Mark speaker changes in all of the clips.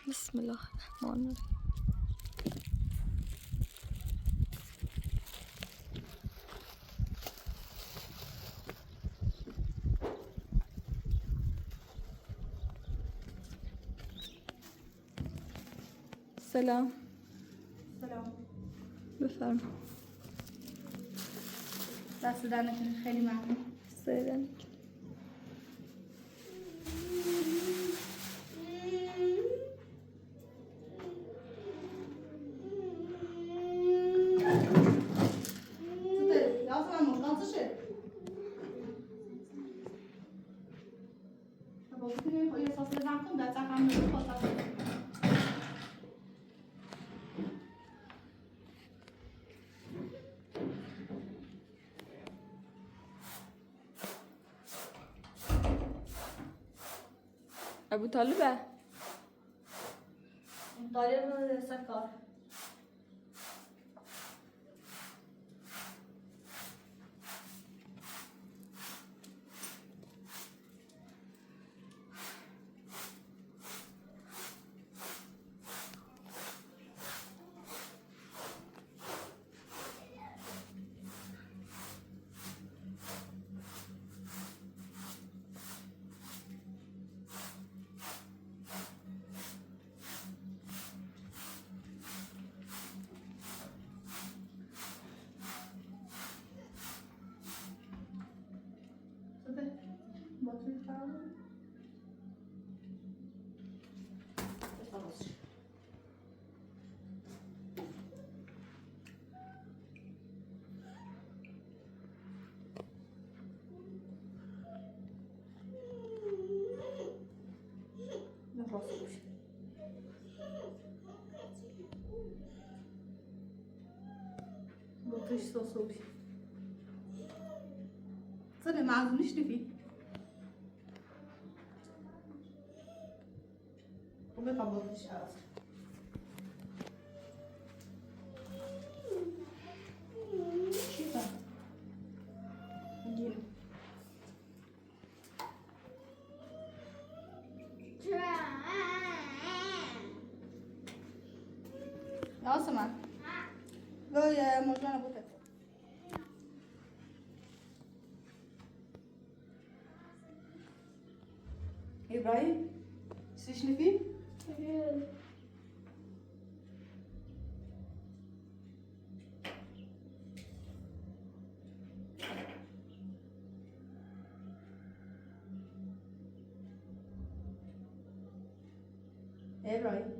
Speaker 1: بسم الله الرحمن الرحیم. سلام.
Speaker 2: سلام.
Speaker 1: بفرما.
Speaker 2: دست در نکنید، خیلی ممنون.
Speaker 1: سیدن. ابو طالبه
Speaker 2: طالب سکار. باتری خرابه؟ بطريش صوصوبي صدق ما عزمنيش فيه وبيطلع بطريش خلاص. شيفا نجيله يا عاصمة لو يا مرجانة بوتك إبراهيم سيشني فيه؟ إبراهيم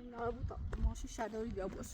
Speaker 2: اینا بود ماشین شهرداری بیا باش.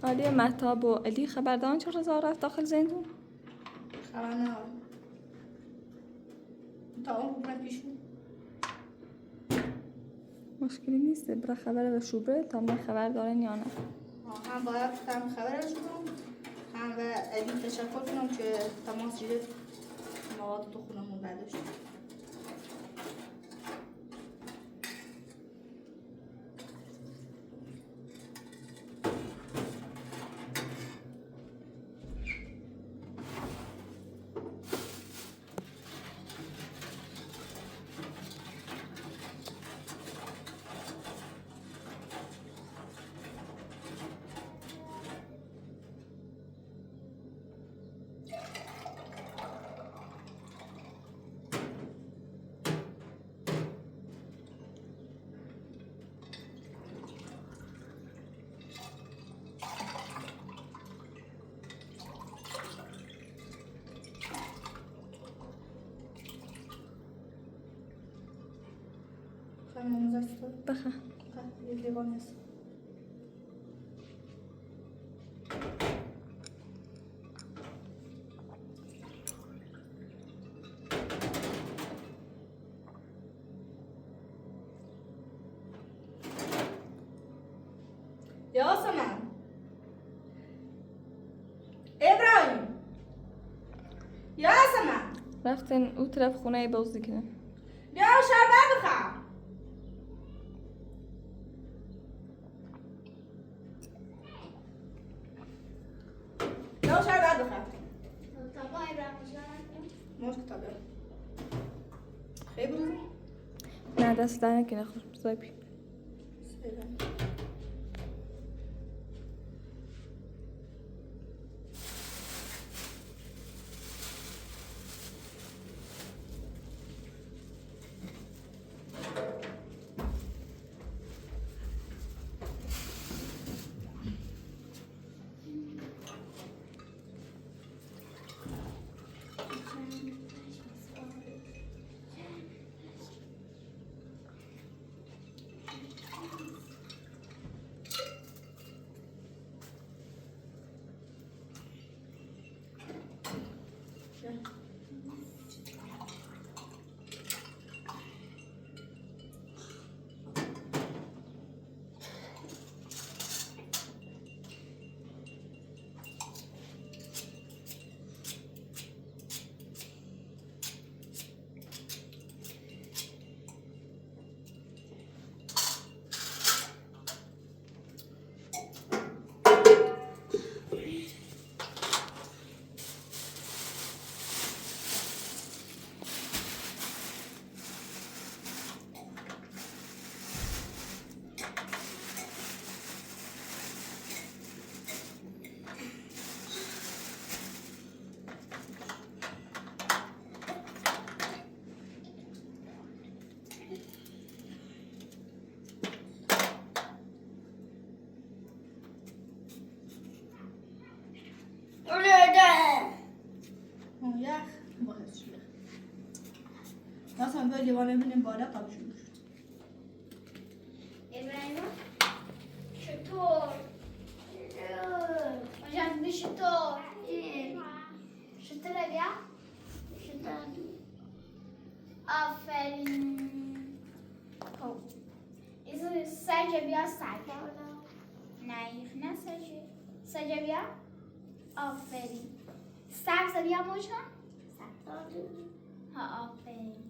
Speaker 1: علی مهتاب و علی خبر دارن چه رضا رفت داخل زندون؟
Speaker 2: خبر ندارم. تا اون رو پیشون
Speaker 1: مشکلی نیست برای خبر به شوبره تا من خبر دارن یا نه.
Speaker 2: هم باید خبرش کنم هم به علی تشکر کنم که تماس گرفت مواد تو خونمون برداشت. تمام است.
Speaker 1: بخواه
Speaker 2: یه لیوان است. یاسمن ابراهیم یاسمن
Speaker 1: رفتن او طرف خونه بازی کنن.
Speaker 2: بیا شربت بخور. بیا شربت بخور.
Speaker 3: تابا ابراهیم
Speaker 2: موش کتاب بیار. خیلی بروزی؟
Speaker 1: نه دست در نکنه خود بزای
Speaker 2: یخ باید شده. یاسمن بیا لیوان ببینیم بالا قبل شروع شد.
Speaker 3: ابراهیم چطور؟ مجموعه چطور؟ چطوره بیا؟ چطور؟ آفرین. خب این سجه بیا سجه. نه سجه بیا. آفرین. سبز بیا مجموعه. ها آفرین.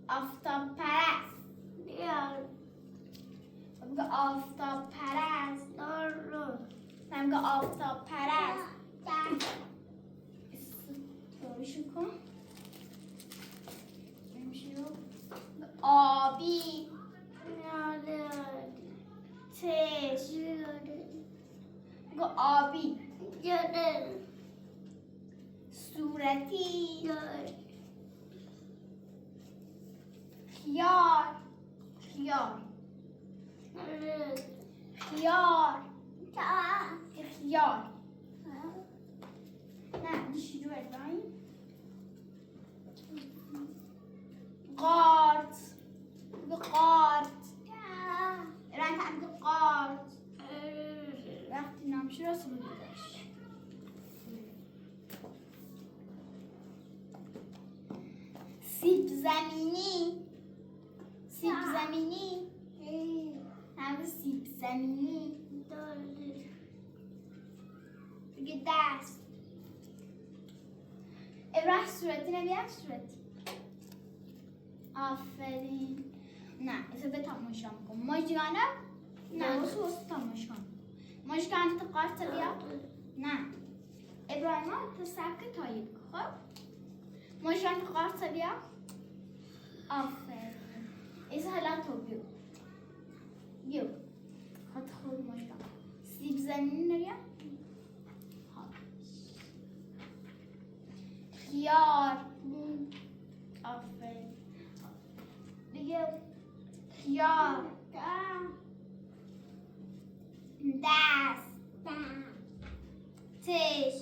Speaker 3: آفتاب پرست. بیا. میگه آفتاب پرست. من میگه آفتاب پرست. طوریشو کن. آبی. تش. میگه آبی. صورتی. خیار. خیار. خیار. خیار. نه میشه رو ابراهیم. قارت. قارت. ابراهیم هم قارت. وقتی نامش راست رو داشت. سیب زمینی. سیب زمینی. هم سیب زمینی. بگه دست. ابراهیم صورتی نبید صورتی. آفرین. نه اسه به تماشا میکن. مجگانه؟ نه بسو تماشا کن. مجگانه تو قارت بیا؟ نه ابراهیم تو سبک تایید خب؟ مجگانه تو قارت بیا؟ آفرین. اسه حالا تو بیو خود مجگانه. سیب زمینی نبیا؟ خیار. آفرین. دیگه خیار. دست. چش.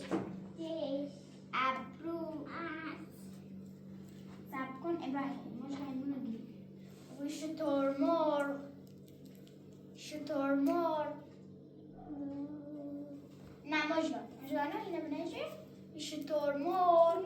Speaker 3: ابرو. سب کن ابراهیم مجگانه رو گیر. شترمرغ شترمرغ نه مجرد اینه بنیجی شترمرغ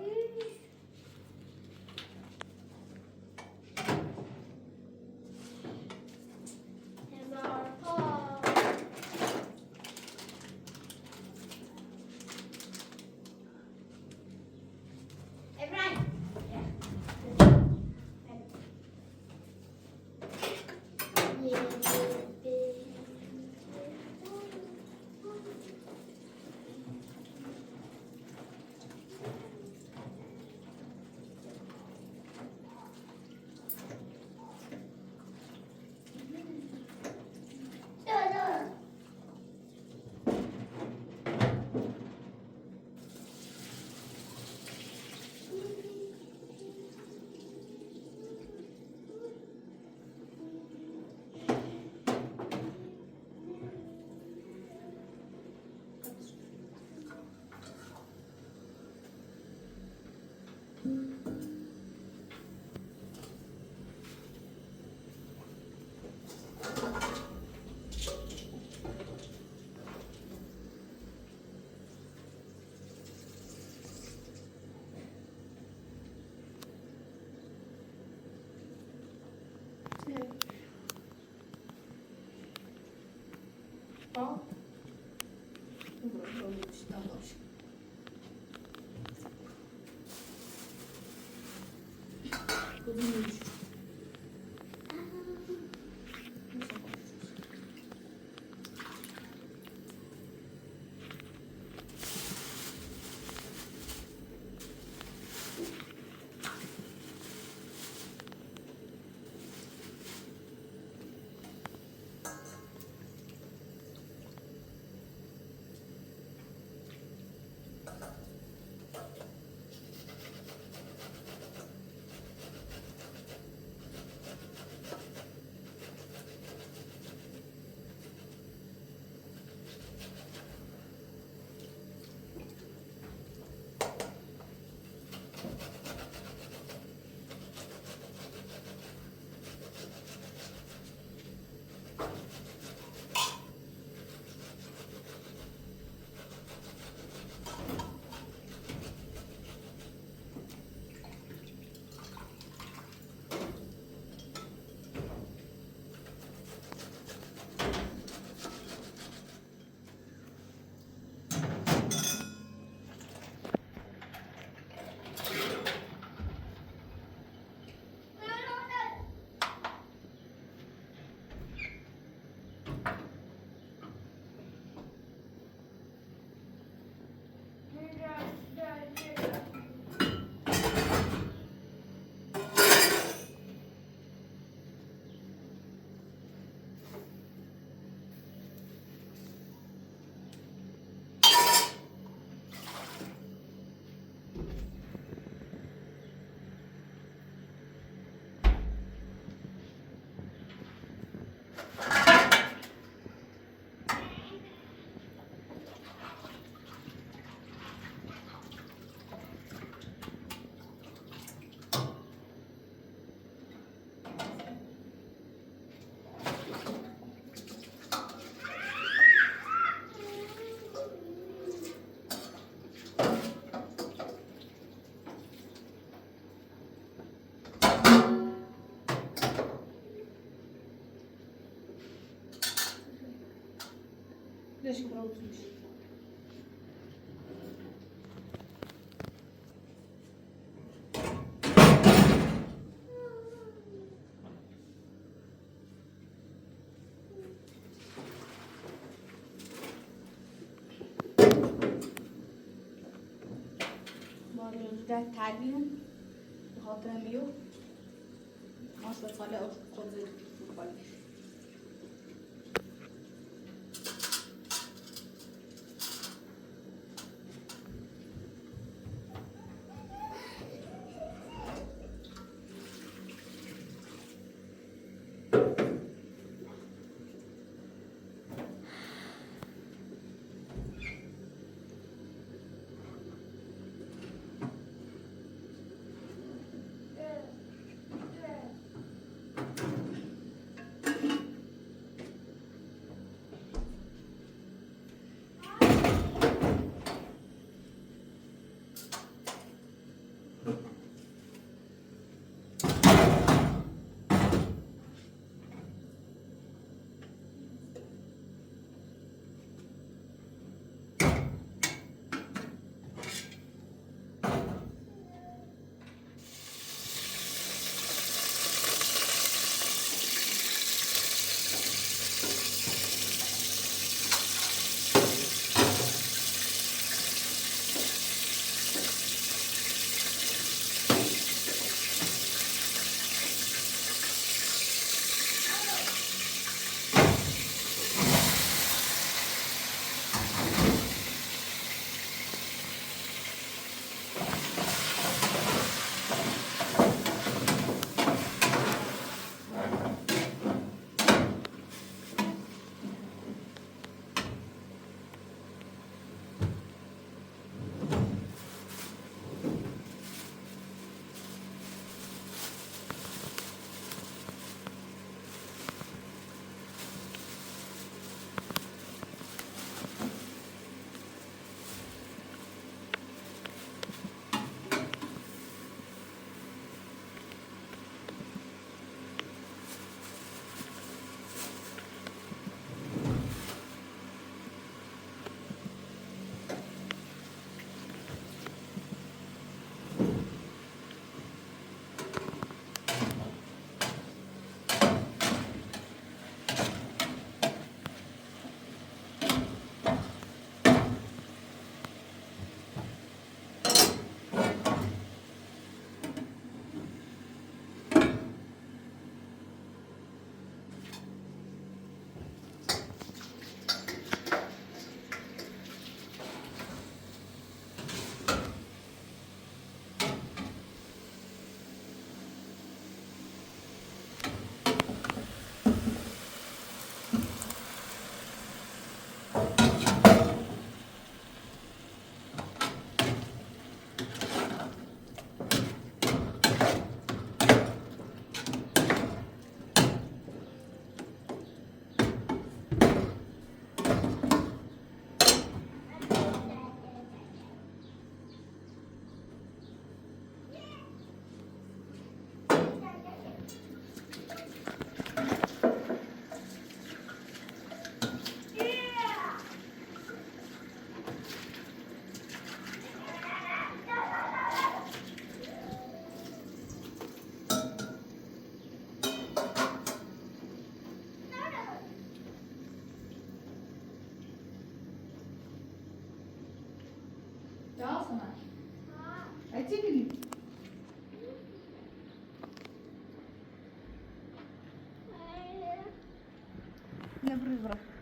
Speaker 2: Deixa para outros.
Speaker 3: ده تعليم خاطر ميو مصر صلاة خذ الكواليس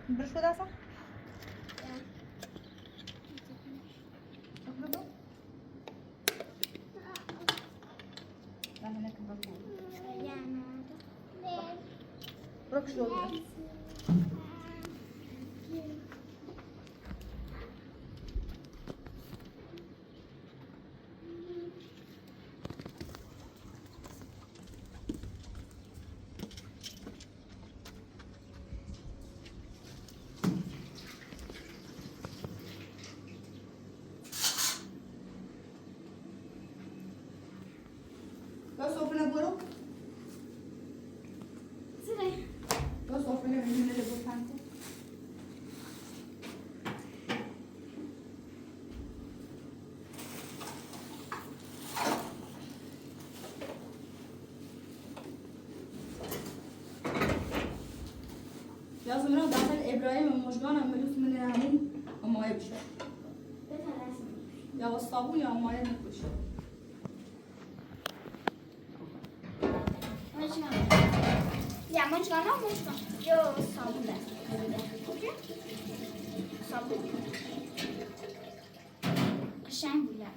Speaker 2: برش بده اصلا لا هناك برك شو لا صوفنا برو
Speaker 3: زين.
Speaker 2: لا صوفنا من اللي بوفانتو لازم نروح داخل ابراهيم ومشقان ملوث من الهموم وما يبشر يا والصابون يا ما يبش
Speaker 3: Ja, manchmal noch, manchmal. Jo, Sabun. Okay? Sabun. Schön, ja.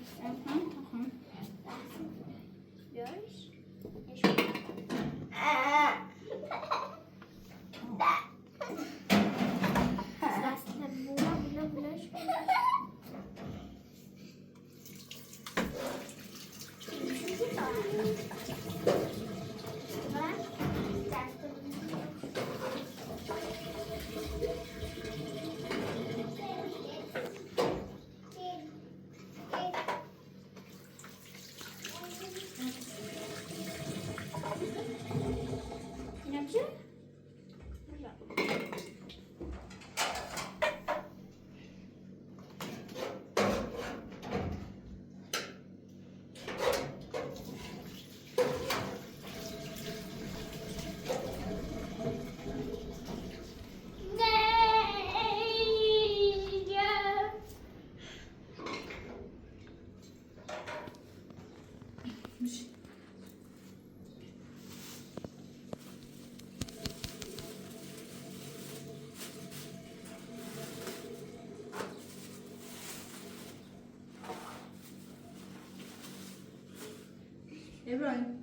Speaker 2: ابراهيم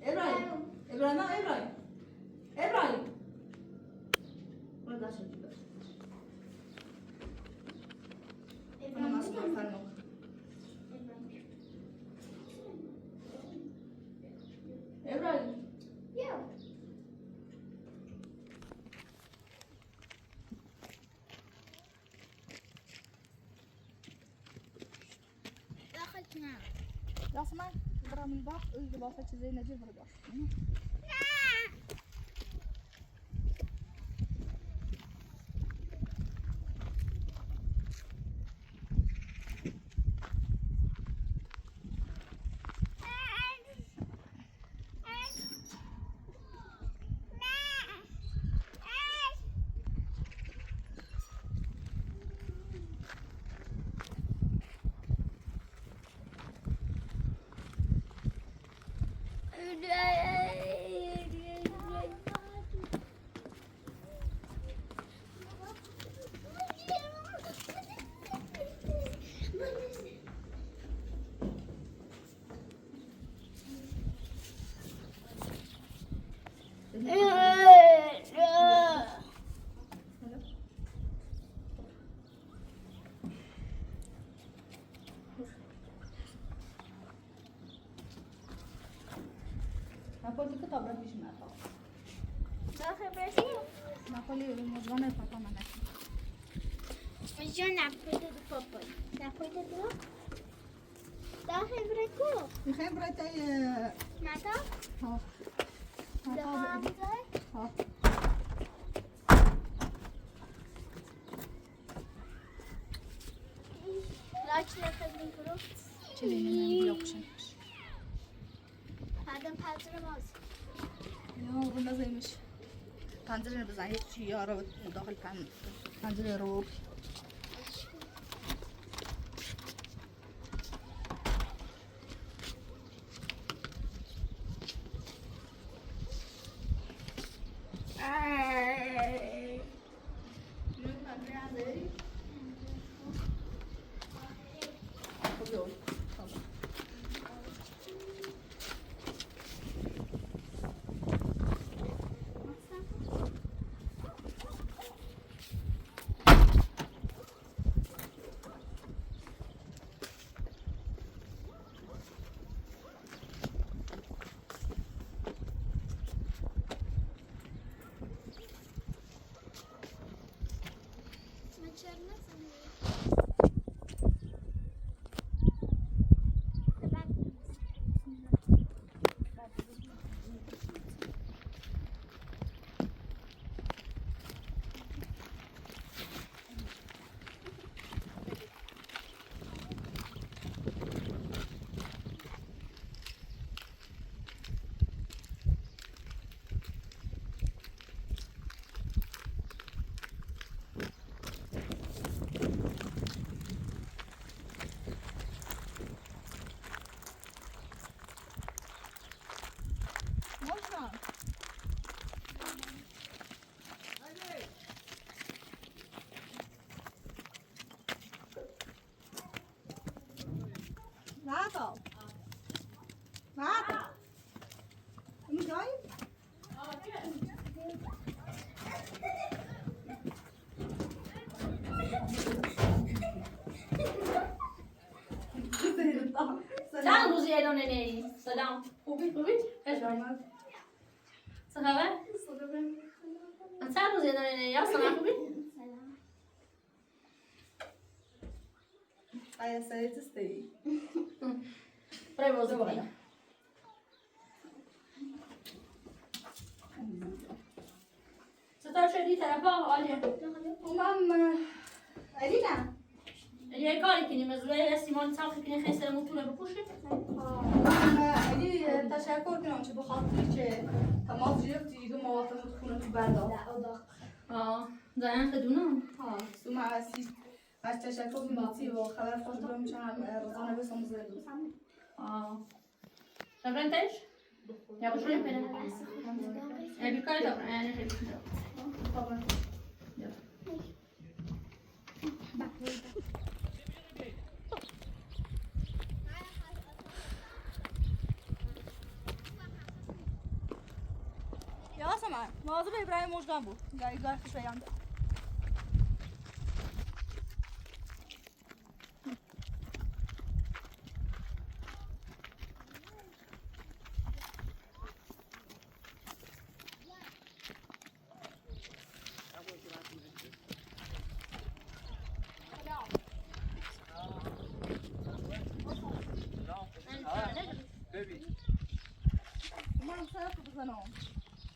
Speaker 2: ابراهيم ابراهيم ابراهيم ابراهيم ولا شيء بس انا ما اسمع فنك ابراهيم
Speaker 3: دخلت معه.
Speaker 2: لا اسمع برا من الباب اللي باصت زي نجيب برا نقول لك طب ربيش ما طب
Speaker 3: داخل برسيم.
Speaker 2: نقول لي المجرم البابا ما نحن
Speaker 3: مش جون نعبده بابا. نعبده بابا. داخل بريكو.
Speaker 2: يخيب بريتي
Speaker 3: معتا؟
Speaker 2: ها
Speaker 3: دفع بزاي؟
Speaker 2: ها
Speaker 3: لاش نخدم برو.
Speaker 2: چلی بلوکشن
Speaker 3: هذا پنجره باز.
Speaker 2: یا رو نزایمش پنجره بزن یک چی یارو داخل پنجره رو زیدان نی سلام خوبی خوش آمد چه خبر چه روز زیدان نی یا سلام خوبی
Speaker 4: Ai, essa aí testei.
Speaker 2: برای موضوع بالا چطور شدی طرفا عالیه
Speaker 4: Mamma. Alina.
Speaker 2: یه کاری کنیم از روی سیمان صاف کنیم خیلی سرمون بپوشیم
Speaker 4: علی تشکر کنم چه بخاطر که تماس گرفتی دیگه موافقت کنم تو بردار.
Speaker 2: زن خدونم
Speaker 4: سوما هستی. از تشکر می‌کنم و خبر خود رو می‌چنم روزانه بسام زدو.
Speaker 2: شبرنتش؟ یا بشوریم پیدا؟ بیکاری دارم یعنی خیلی
Speaker 4: طبعا.
Speaker 2: Yasemen, mağaza da İbrahim Hoca'dan bu. Yani garip şey yandı.
Speaker 4: من سر تو بزنم.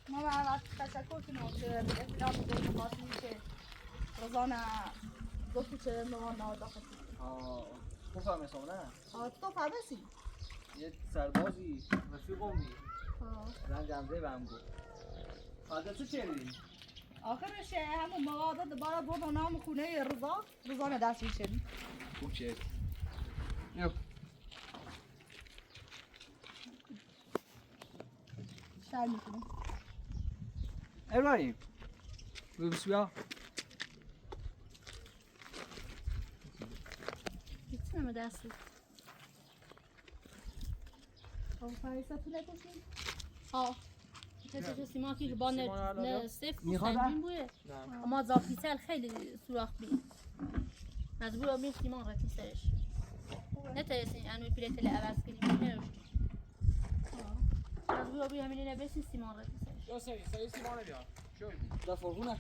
Speaker 4: ما از تشکر کنم که به اطلاع بودم خاطری که روزانه گفتی که ما ناداختی.
Speaker 5: تو فهمیدم نه؟
Speaker 4: تو فهمیدی؟
Speaker 5: یه سربازی رفیقمی زن جمعه بهم گفت. حالا تو چه می‌دی؟
Speaker 4: آخرش همون مواد دوباره بود نام خونه روزانه دست می‌شدی.
Speaker 5: خوب چه؟ یو.
Speaker 4: شر می‌کنم.
Speaker 5: ابراهیم. بیا.
Speaker 2: Gitsene dersi.
Speaker 4: فایسا تو نکشی؟
Speaker 2: چه سیمان که با نه صفر
Speaker 5: میخواد؟
Speaker 2: سنجین بوده
Speaker 5: نه.
Speaker 2: اما زاپیتل خیلی سوراخ بید مجبور بیم سیمان رفتی سرش نتایستین انوی پیلتل عوض کنیم نروشتی مجبور بیم همین نبرسین سیمان رفتی سرش
Speaker 5: یا سری سیمانه بیار. شوی. دا فرغونه.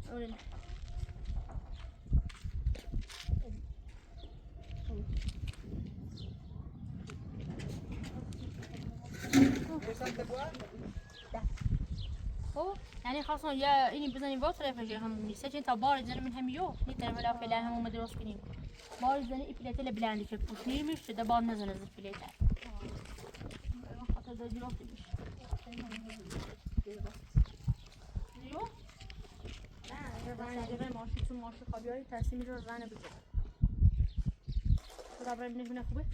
Speaker 2: اولین خب یعنی خواستم یا اینی بزنیم با طرفش هم میسه تا بار زنه من همیو میتونم ولی فعلا همو درست کنیم بار زنه ایپلتل بلندی که پوشی میشه ده بار نزنه از ایپلتل خاطر ده درست میشه دیو نه اگه ماشی تو ماشی خوابیاری تصمیم رو زنه بزنه تو دبره بینه خوبه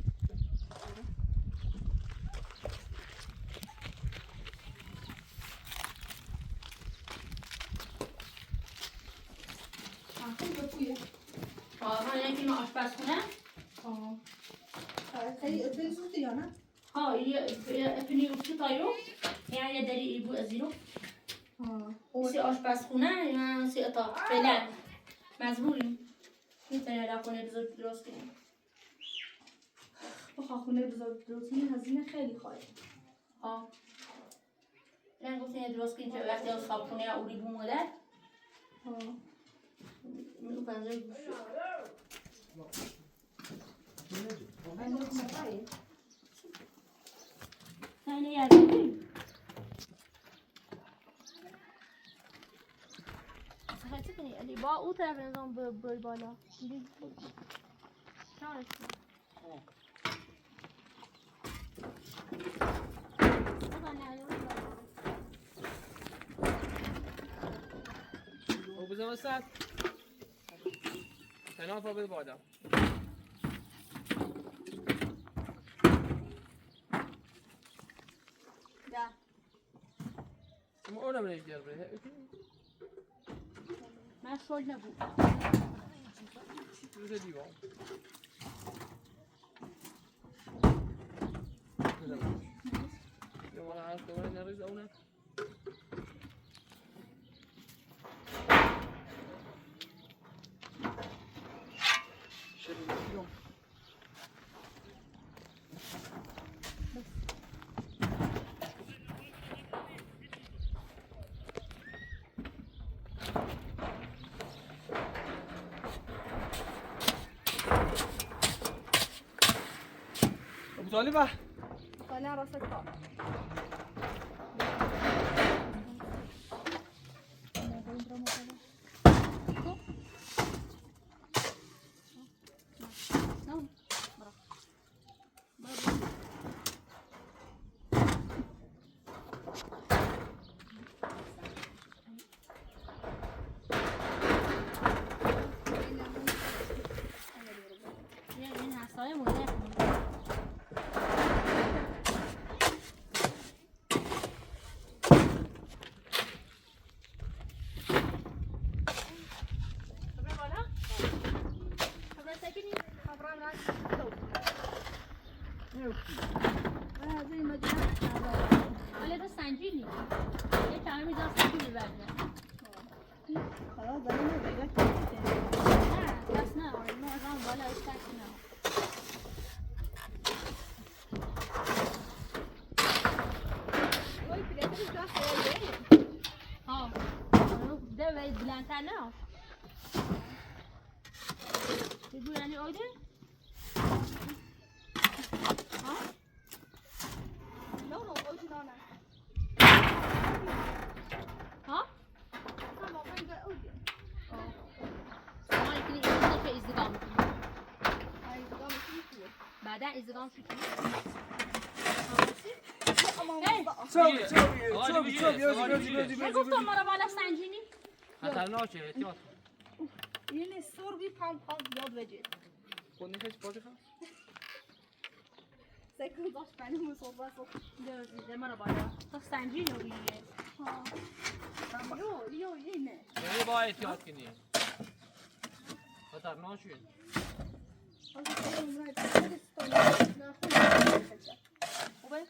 Speaker 2: این فیلم آشپزخونه
Speaker 4: خیلی بنزوتی یا نه؟
Speaker 2: یه پنیروشی تایو یعنی داری ایبو ازیرو سی آشپزخونه یا سی اتاق فعلا مجبوریم میتونی را خونه بزرگ درست کنیم
Speaker 4: بخواه خونه بزرگ درست کنی هزینه خیلی خواهی.
Speaker 2: نه گفتین درست کنیم که وقتی از خوابخونه اولی بو مادر میگو پنجه گوشه اینه یادیم چه کنی علی با او طرف نظام بر بالا شانش
Speaker 5: او بزن وسط. کنار پا بده بالا.
Speaker 4: ده
Speaker 5: اما اونم نمی‌گیره بره.
Speaker 2: من شل نبود
Speaker 5: روز دیوار. یه مال هست دوباره نریز اونه. شروع می‌کنم. ابو طالبه
Speaker 4: طالع راسك طالع.
Speaker 2: این عصای مونه ولی تو سنجیلی یه کمی میدار سنجیلی برده
Speaker 4: خلاص زنیم رو بگه
Speaker 2: نه دست نه آره ما رام بالا اشتک نه
Speaker 4: وای پیرتش جا خیلی
Speaker 2: ها ده باید بلندتر نه بگو یعنی آیده ها
Speaker 4: نه اوجنانه
Speaker 2: ها
Speaker 4: هم واقعا اینجا اوجه
Speaker 2: شما یکی اینجا که ازدگام میکنی
Speaker 4: های دیگه میشه
Speaker 2: بعدا ازدگام شدی نگفتم ما رو بالا سنجینی
Speaker 5: خطرناکه احتیاط
Speaker 4: یعنی سرگی پام زیاد وجه
Speaker 5: خود نیست باشه خواست
Speaker 4: سکن داشت بنی مصابه
Speaker 2: ده ما رو بالا تو سنجینی رو بیگه
Speaker 4: یو اینه
Speaker 5: یعنی با احتیاط کنی خطرناکه
Speaker 4: خوبه؟